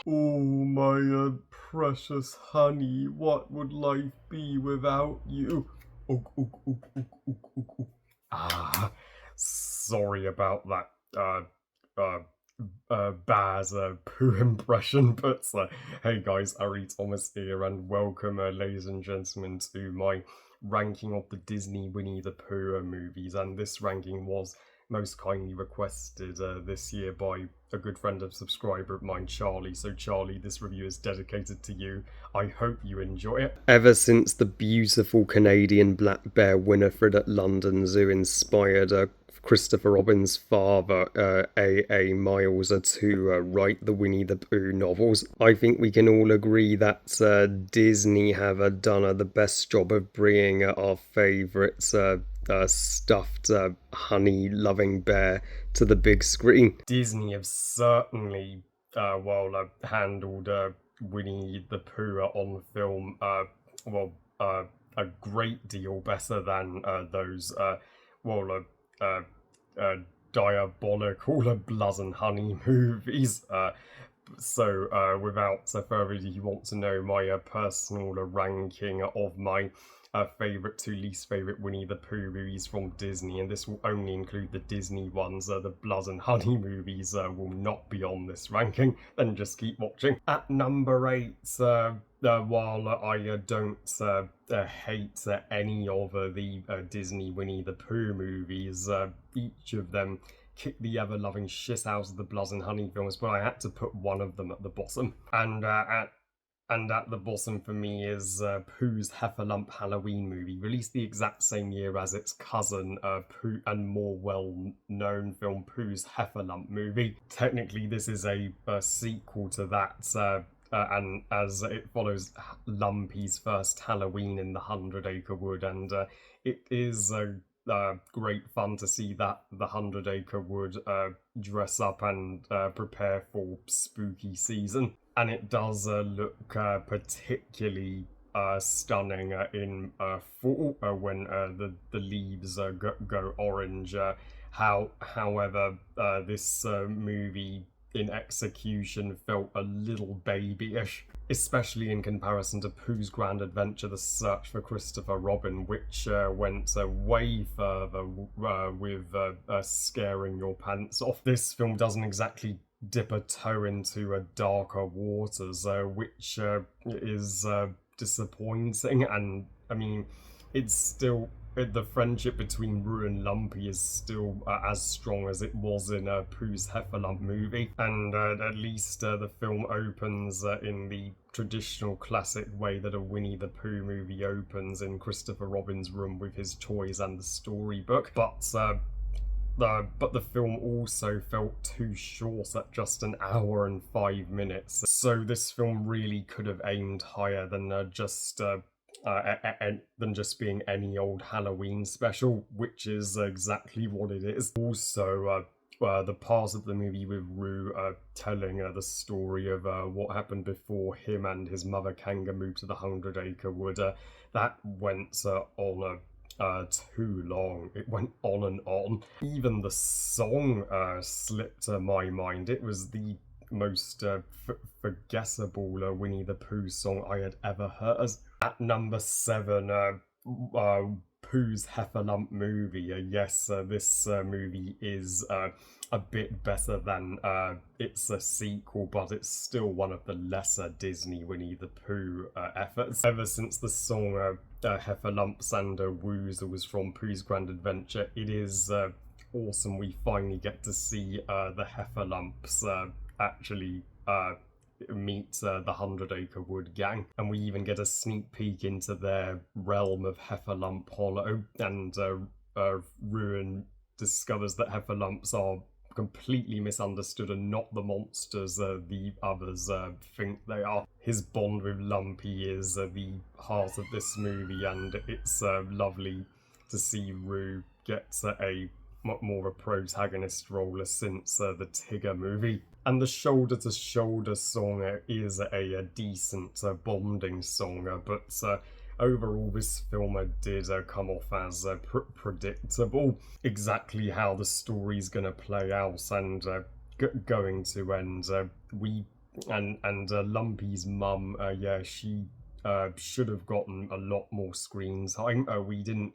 Oh, my precious honey, what would life be without you? Ugh, ugh, ugh, ugh, ugh, ugh, ugh. Sorry about that uh, Baz poo impression, but hey guys, Ari Thomas here, and welcome, ladies and gentlemen, to my ranking of the Disney Winnie the Pooh movies. And this ranking was most kindly requested this year by a good friend and subscriber of mine, Charlie. So, Charlie, this review is dedicated to you. I hope you enjoy it. Ever since the beautiful Canadian black bear Winifred at London Zoo inspired Christopher Robin's father, A. Miles, to write the Winnie the Pooh novels, I think we can all agree that Disney have done the best job of bringing our favourite stuffed honey-loving bear to the big screen. Disney have certainly handled Winnie the Pooh on film a great deal better than those uh, uh, diabolical Blood and Honey movies. Without further ado, you want to know my personal ranking of my favourite to least favourite Winnie the Pooh movies from Disney, and this will only include the Disney ones. The Blood and Honey movies will not be on this ranking, then just keep watching. At number 8, while I don't hate any of the Disney Winnie the Pooh movies, each of them kick the ever-loving shit out of the Blood and Honey films, but I had to put one of them at the bottom. And at the bottom for me is Pooh's Heffalump Halloween movie, released the exact same year as its cousin, Pooh, and more well-known film Pooh's Heffalump movie. Technically, this is a sequel to that, and as it follows Lumpy's first Halloween in the 100-Acre Wood, and it is great fun to see that the 100-Acre Wood dress up and prepare for spooky season. And it does look particularly stunning in fall when the leaves go orange. However, this movie in execution felt a little babyish, especially in comparison to Pooh's Grand Adventure: The Search for Christopher Robin, which went way further with scaring your pants off. This film doesn't exactly dip a toe into darker waters, which is disappointing. And I mean, it's still the friendship between Roo and Lumpy is still as strong as it was in Pooh's Heffalump movie, and at least the film opens in the traditional classic way that a Winnie the Pooh movie opens, in Christopher Robin's room with his toys and the storybook. But the film also felt too short at just an hour and 5 minutes. So this film really could have aimed higher than just being any old Halloween special, which is exactly what it is. Also, the part of the movie with Roo telling the story of what happened before him and his mother Kanga moved to the 100-Acre Wood, that went on too long. It went on and on. Even the song slipped my mind. It was the most forgettable Winnie the Pooh song I had ever heard. At number 7, Pooh's Heffalump movie. Yes, this movie is a bit better than its a sequel, but it's still one of the lesser Disney Winnie the Pooh efforts. Ever since the song Heffalumps and Woozles from Pooh's Grand Adventure, it is awesome we finally get to see the Heffalumps actually meet the 100-Acre Wood gang, and we even get a sneak peek into their realm of Heffalump Hollow, and Ruin discovers that Heffalumps are completely misunderstood and not the monsters the others think they are. His bond with Lumpy is the heart of this movie, and it's lovely to see Roo get a more of a protagonist role since the Tigger movie. And the Shoulder to Shoulder song is a decent bonding song, but overall this film did come off as predictable. Exactly how the story's going to play out and going to end, we and Lumpy's mum, yeah, she should have gotten a lot more screen time. We didn't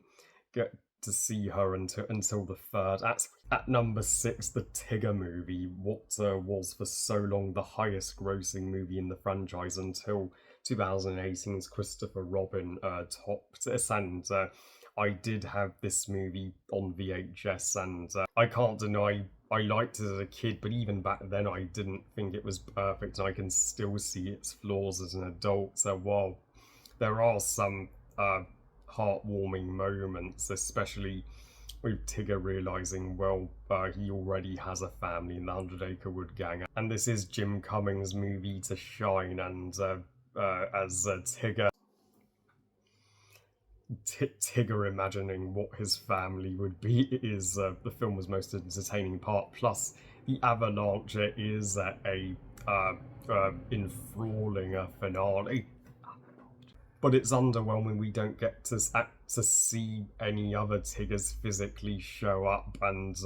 get to see her until the third. At number six, the Tigger movie, what was for so long the highest grossing movie in the franchise until 2018's Christopher Robin topped this. And I did have this movie on VHS, and I can't deny I liked it as a kid, but even back then I didn't think it was perfect, and I can still see its flaws as an adult. So while there are some heartwarming moments, especially with Tigger realizing, well, he already has a family in the Hundred Acre Wood Gang, and this is Jim Cummings' movie to shine. And as Tigger imagining what his family would be is the film's most entertaining part. Plus, the avalanche is a enthralling finale. But it's underwhelming we don't get to see any other Tiggers physically show up, and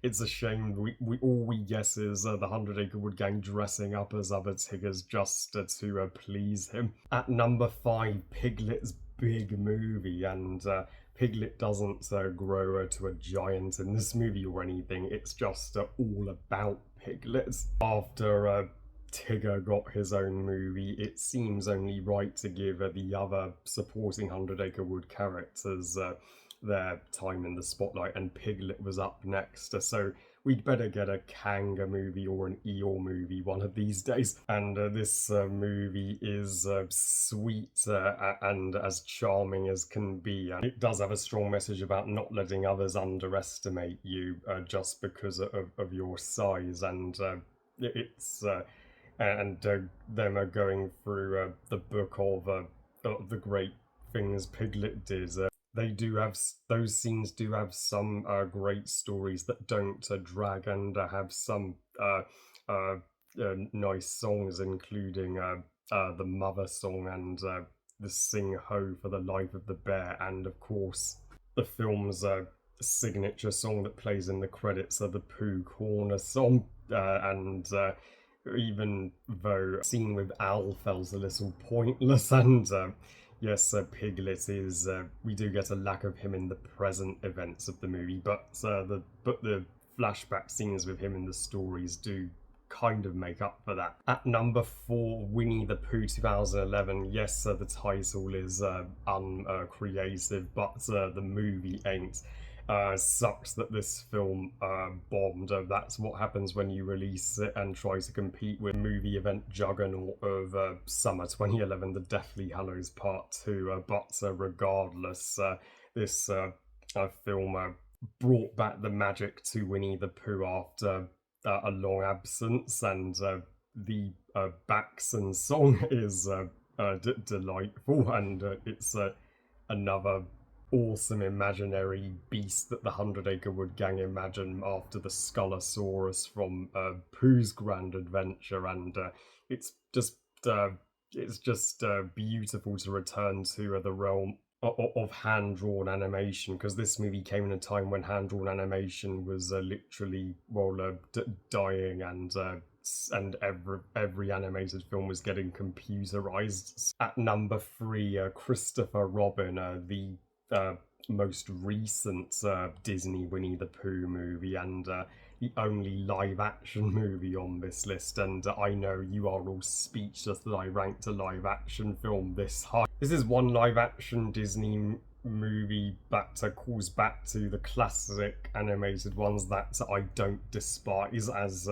it's a shame. We all we guess is the Hundred Acre Wood Gang dressing up as other Tiggers just to please him. At number five, Piglet's big movie, and Piglet doesn't grow to a giant in this movie or anything. It's just all about Piglet. After Tigger got his own movie, it seems only right to give the other supporting Hundred Acre Wood characters their time in the spotlight, and Piglet was up next. So we'd better get a Kanga movie or an Eeyore movie one of these days. And this movie is sweet and as charming as can be. And it does have a strong message about not letting others underestimate you just because of your size. And it's and them are going through the book of the great things Piglet did. They do have those scenes do have some great stories that don't drag, and have some nice songs, including the Mother song and the Sing Ho for the Life of the Bear, and of course the film's signature song that plays in the credits of the Pooh Corner song, and even though scene with Al felt a little pointless, and yes, Piglet is. We do get a lack of him in the present events of the movie, but the flashback scenes with him in the stories do kind of make up for that. At number four, Winnie the Pooh 2011. Yes, the title is uncreative, but the movie ain't. Sucks that this film bombed. That's what happens when you release it and try to compete with movie event juggernaut of summer 2011, The Deathly Hallows Part 2. But regardless, this film brought back the magic to Winnie the Pooh after a long absence, and the Baxon song is delightful, and it's another awesome imaginary beast that the Hundred Acre Wood Gang imagine after the Skullosaurus from Pooh's Grand Adventure, and it's just beautiful to return to the realm of hand-drawn animation, because this movie came in a time when hand-drawn animation was literally dying, and every animated film was getting computerized. At number three, Christopher Robin, the most recent Disney Winnie the Pooh movie, and the only live action movie on this list. And I know you are all speechless that I ranked a live action film this high. This is one live action Disney movie that calls back to the classic animated ones that I don't despise, as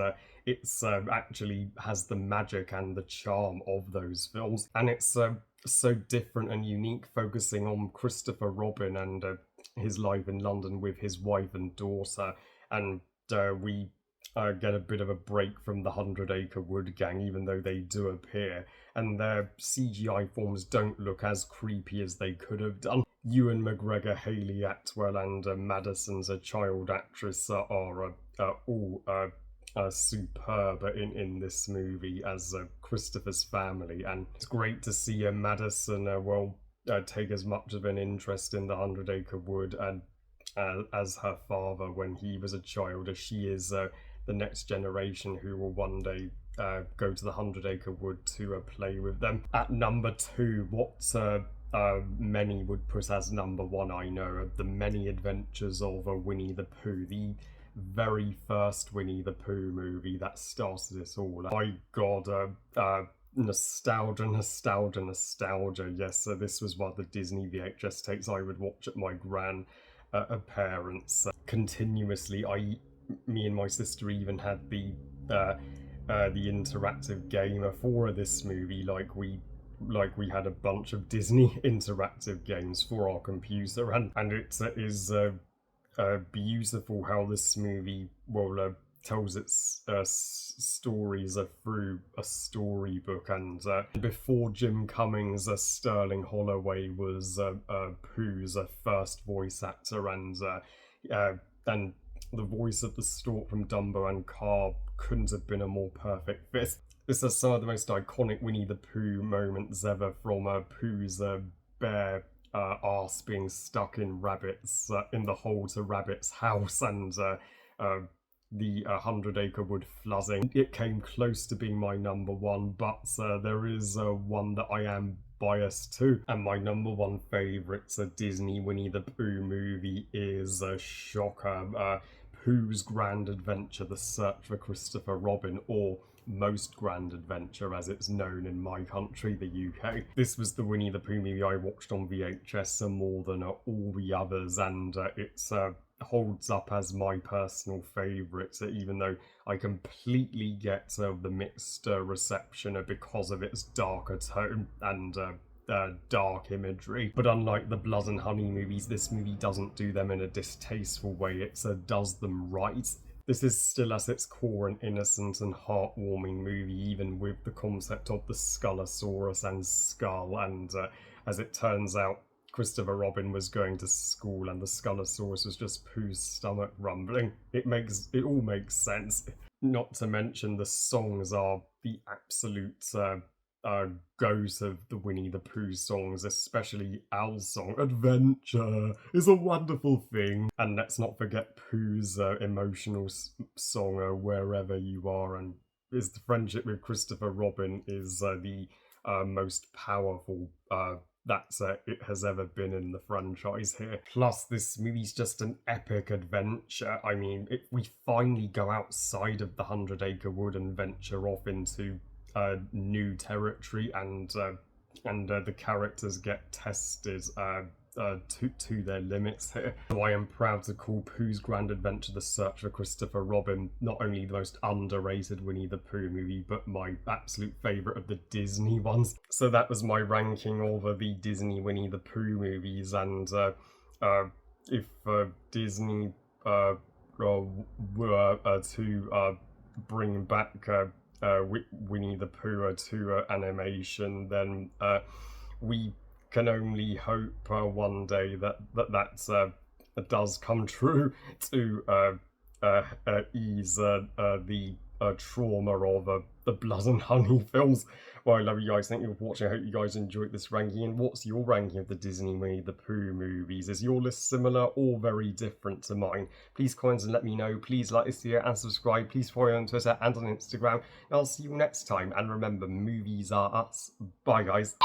it's actually has the magic and the charm of those films, and it's so different and unique, focusing on Christopher Robin and his life in London with his wife and daughter, and we get a bit of a break from the Hundred Acre Wood Gang, even though they do appear, and their CGI forms don't look as creepy as they could have done. Ewan McGregor, Hayley Atwell, and Madison's child actress are all superb in this movie as Christopher's family, and it's great to see Madison take as much of an interest in the Hundred Acre Wood and as her father when he was a child, as she is the next generation who will one day go to the 100-Acre Wood to play with them. At number 2, what many would put as number 1, I know, are The Many Adventures of Winnie the Pooh, the very first Winnie the Pooh movie that started it all. My God, nostalgia. Yes, so this was one of the Disney VHS tapes I would watch at my grandparents' continuously. Me and my sister even had the interactive game for this movie. Like we had a bunch of Disney interactive games for our computer, and it is beautiful how this movie tells its stories through a storybook. And before Jim Cummings, Sterling Holloway was Pooh's first voice actor, and the voice of the stork from Dumbo and Car couldn't have been a more perfect fit. This is some of the most iconic Winnie the Pooh moments ever, from Pooh's bear arse being stuck in the hole to Rabbit's house, and the 100-Acre Wood flooding. It came close to being my number 1, but there is one that I am biased to, and my number 1 favourite Disney Winnie the Pooh movie is shocker, Pooh's Grand Adventure: The Search for Christopher Robin, or Most Grand Adventure as it's known in my country, the UK. This was the Winnie the Pooh movie I watched on VHS more than all the others, and it's holds up as my personal favourite, even though I completely get the mixed reception because of its darker tone and dark imagery. But unlike the Blood and Honey movies, this movie doesn't do them in a distasteful way. It does them right. This is still at its core an innocent and heartwarming movie, even with the concept of the Skullosaurus and skull. And as it turns out, Christopher Robin was going to school and the Skullosaurus was just Pooh's stomach rumbling. It all makes sense. Not to mention the songs are the absolute goat of the Winnie the Pooh songs, especially Al's song, Adventure is a Wonderful Thing. And let's not forget Pooh's emotional song, Wherever You Are, and the friendship with Christopher Robin is the most powerful that it has ever been in the franchise here. Plus, this movie's just an epic adventure. I mean, we finally go outside of the 100-Acre Wood and venture off into new territory, and the characters get tested to their limits here. So I am proud to call Pooh's Grand Adventure: The Search for Christopher Robin not only the most underrated Winnie the Pooh movie, but my absolute favourite of the Disney ones. So that was my ranking of the Disney Winnie the Pooh movies, and if Disney were to bring back Winnie the Pooh to animation, then we can only hope one day that does come true to ease the trauma of the Blood and Honey films. Well, I love you guys. Thank you for watching. I hope you guys enjoyed this ranking. And what's your ranking of the Disney Winnie the Pooh movies? Is your list similar or very different to mine? Please comment and let me know. Please like this video and subscribe. Please follow me on Twitter and on Instagram. And I'll see you next time. And remember, movies are us. Bye, guys.